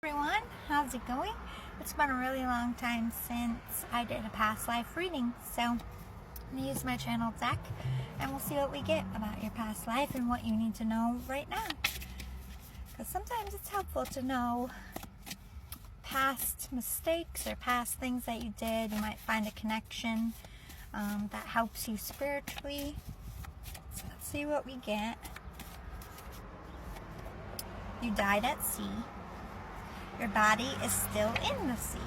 Everyone, how's it going? It's been a really long time since I did a past life reading, so I'm going to use my channel deck and we'll see what we get about your past life and what you need to know right now. Because sometimes it's helpful to know past mistakes or past things that you did. You might find a connection that helps you spiritually. So let's see what we get. You died at sea. Your body is still in the sea.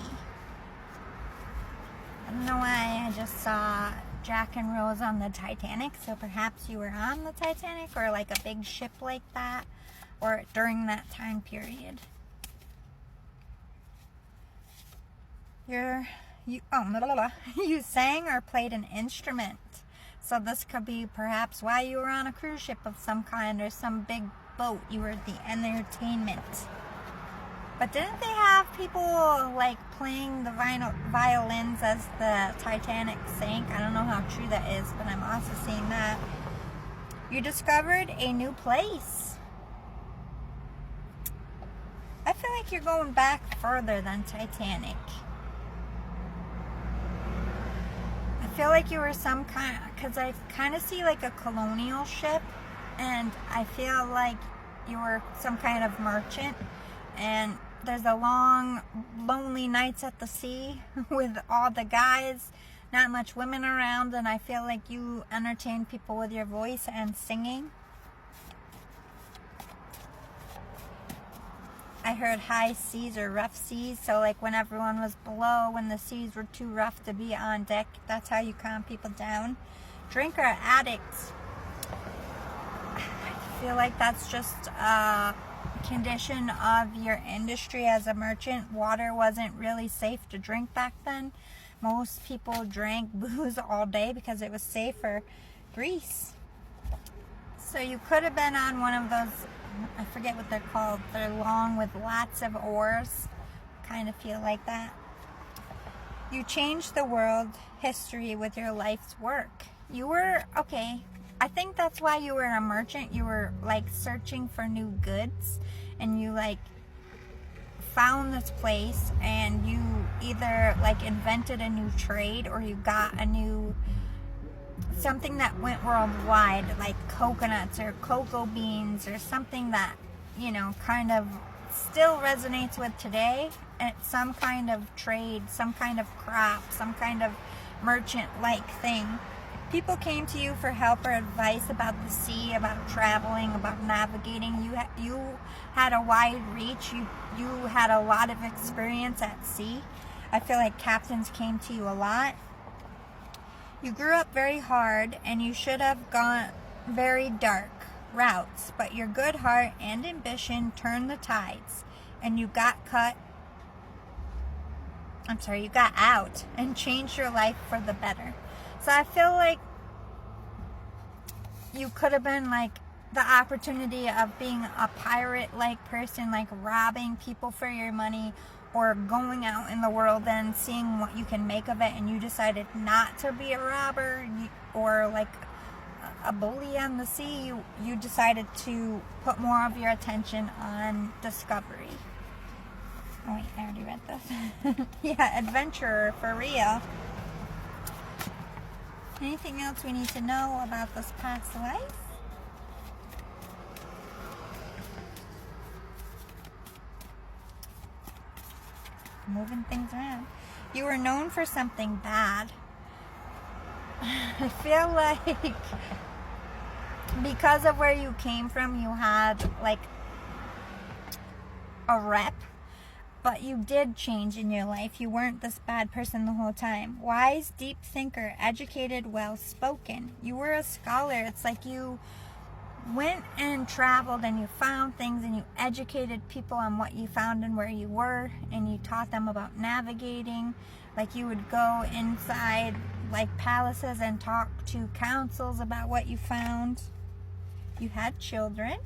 I don't know why I just saw Jack and Rose on the Titanic, so perhaps you were on the Titanic or like a big ship like that, or during that time period. You sang or played an instrument. So this could be perhaps why you were on a cruise ship of some kind or some big boat. You were the entertainment. But didn't they have people like playing the violins as the Titanic sank? I don't know how true that is, but I'm also seeing that. You discovered a new place. I feel like you're going back further than Titanic. I feel like you were some kind, because I kind of see like a colonial ship, and I feel like you were some kind of merchant, and there's a long, lonely nights at the sea with all the guys, not much women around, and I feel like you entertain people with your voice and singing. I heard high seas or rough seas, so like when everyone was below, when the seas were too rough to be on deck, that's how you calm people down. Drinker, addicts. I feel like that's just condition of your industry as a merchant. Water wasn't really safe to drink back then. Most people drank booze all day because it was safer. Grease. So you could have been on one of those, I forget what they're called. They're long with lots of oars. Kind of feel like that. You changed the world history with your life's work. You were, okay, I think that's why you were a merchant. You were like searching for new goods, and you like found this place, and you either like invented a new trade, or you got a new something that went worldwide, like coconuts or cocoa beans or something that, you know, kind of still resonates with today. And it's some kind of trade, some kind of crop, some kind of merchant like thing. People came to you for help or advice about the sea, about traveling, about navigating. You had a wide reach. You had a lot of experience at sea. I feel like captains came to you a lot. You grew up very hard, and you should have gone very dark routes, but your good heart and ambition turned the tides, and you got out and changed your life for the better. So I feel like you could have been like the opportunity of being a pirate-like person, like robbing people for your money, or going out in the world and seeing what you can make of it, and you decided not to be a robber or like a bully on the sea. You decided to put more of your attention on discovery. Oh wait, I already read this. Yeah, adventurer for real. Anything else we need to know about this past life? Moving things around. You were known for something bad. I feel like because of where you came from, you had like a rep, but you did change in your life. You weren't this bad person the whole time. Wise, deep thinker, educated, well-spoken. You were a scholar. It's like you went and traveled, and you found things, and you educated people on what you found and where you were, and you taught them about navigating. Like you would go inside like palaces and talk to councils about what you found. You had children.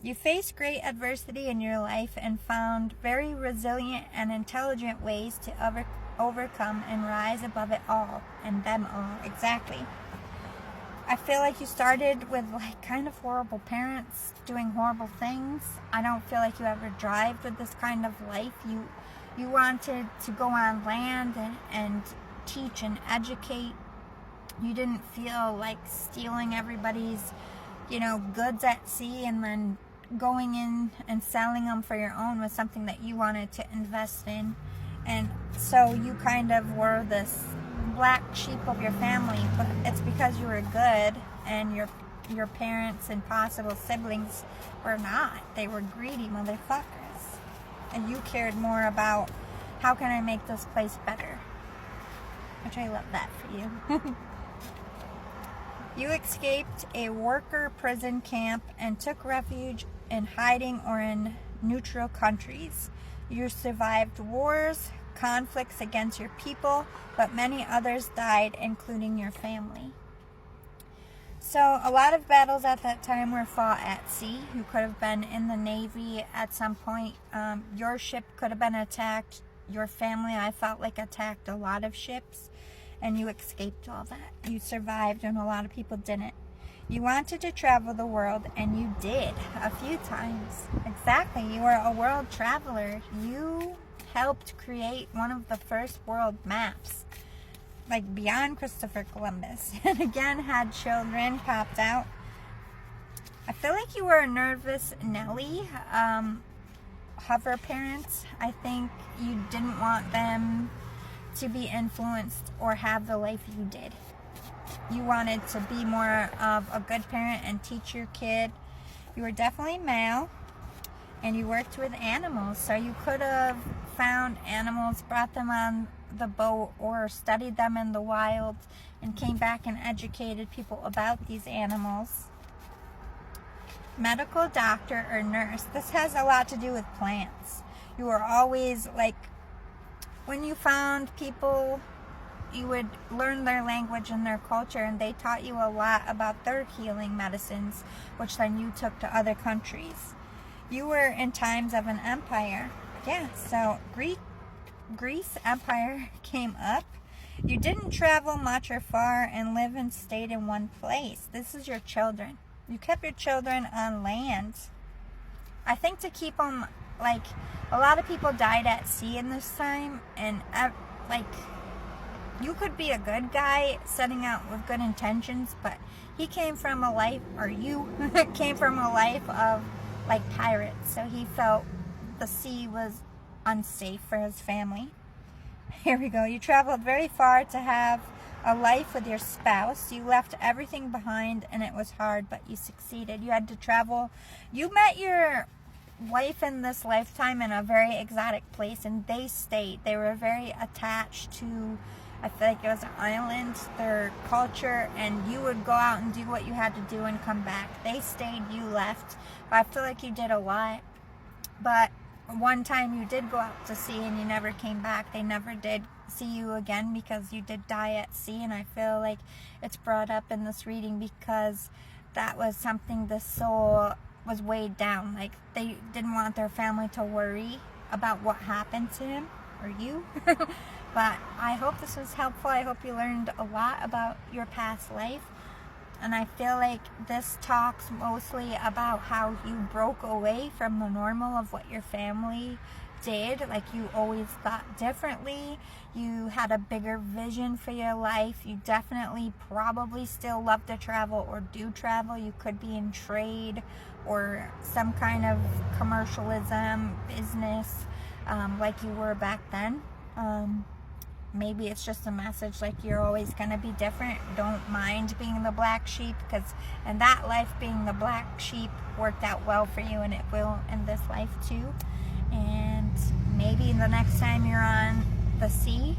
You faced great adversity in your life and found very resilient and intelligent ways to overcome and rise above it all and them all. Exactly. I feel like you started with like kind of horrible parents doing horrible things. I don't feel like you ever drived with this kind of life. You wanted to go on land and teach and educate. You didn't feel like stealing everybody's, goods at sea and then going in and selling them for your own was something that you wanted to invest in. And so you kind of were this black sheep of your family, but it's because you were good and your parents and possible siblings were not. They were greedy motherfuckers. And you cared more about how can I make this place better. Which I love that for you. You escaped a worker prison camp and took refuge in hiding or in neutral countries. You survived wars, conflicts against your people, but many others died, including your family. So a lot of battles at that time were fought at sea. You could have been in the Navy at some point. Your ship could have been attacked. Your family, I felt like, attacked a lot of ships, and you escaped all that. You survived, and a lot of people didn't. You wanted to travel the world, and you did a few times. Exactly, you were a world traveler. You helped create one of the first world maps, like beyond Christopher Columbus, and again had children popped out. I feel like you were a nervous Nelly, hover parents. I think you didn't want them to be influenced or have the life you did. You wanted to be more of a good parent and teach your kid. You were definitely male, and you worked with animals, so you could have found animals, brought them on the boat, or studied them in the wild and came back and educated people about these animals. Medical doctor or nurse. This has a lot to do with plants. You were always like, when you found people, you would learn their language and their culture, and they taught you a lot about their healing medicines, which then you took to other countries. You were in times of an empire. Yeah, so Greece empire came up. You didn't travel much or far and live and stayed in one place. This is your children. You kept your children on land. I think to keep them, like, a lot of people died at sea in this time, and you could be a good guy setting out with good intentions, but he came from a life, or you came from a life of like pirates, so he felt the sea was unsafe for his family. Here we go. You traveled very far to have a life with your spouse. You left everything behind, and it was hard, but you succeeded. You had to travel. You met your wife in this lifetime in a very exotic place, and they stayed. They were very attached to, I feel like it was an island, their culture, and you would go out and do what you had to do and come back. They stayed, you left. But I feel like you did a lot. But one time you did go out to sea and you never came back. They never did see you again because you did die at sea, and I feel like it's brought up in this reading because that was something the soul was weighed down. Like, they didn't want their family to worry about what happened to him or you. But I hope this was helpful. I hope you learned a lot about your past life. And I feel like this talks mostly about how you broke away from the normal of what your family did. Like, you always thought differently. You had a bigger vision for your life. You definitely probably still love to travel or do travel. You could be in trade or some kind of commercialism, business, like you were back then. Maybe it's just a message like you're always going to be different. Don't mind being the black sheep, because in that life being the black sheep worked out well for you, and it will in this life too. And maybe the next time you're on the sea,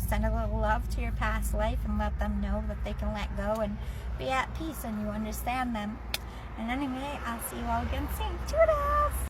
send a little love to your past life and let them know that they can let go and be at peace and you understand them. And anyway, I'll see you all again soon. Toodles!